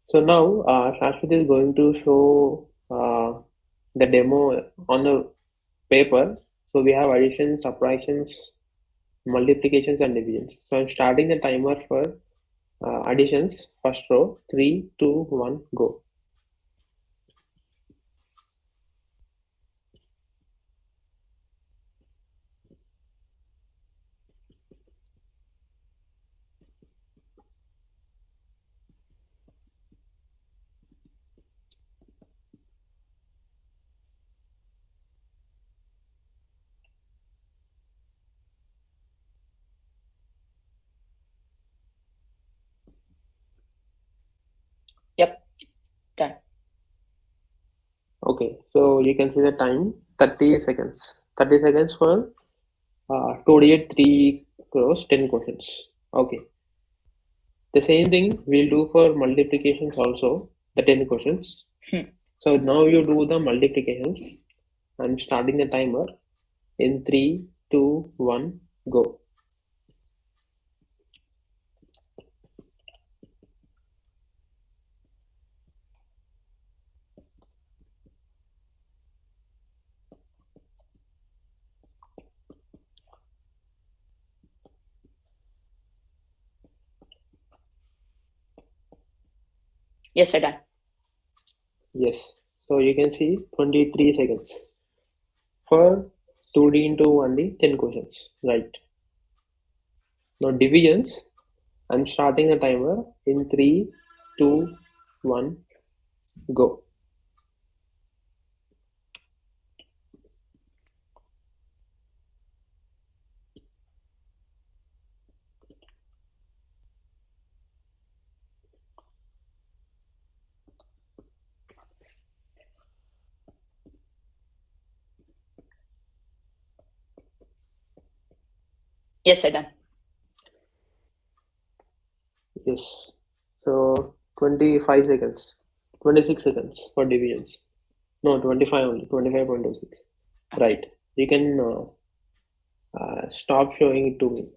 So now Shashwat is going to show the demo on the paper. So we have additions, subtractions, multiplications, and divisions. So I'm starting the timer for additions. First row, 3, 2, 1, go. Yep, done. Okay, so you can see the time 30 seconds. 30 seconds for 2D 3 crores, 10 questions. Okay, the same thing we'll do for multiplications also, the 10 questions. So now you do the multiplications. I'm starting the timer in 3, 2, 1, go. Yes, I done. Yes, so you can see 23 seconds for 2D into 1D, 10 questions, right? Now divisions, I'm starting the timer in 3, 2, 1, go. Yes, I done. Yes, so 25 seconds, 26 seconds for divisions. No, 25 only, 25.26. Right, you can stop showing it to me.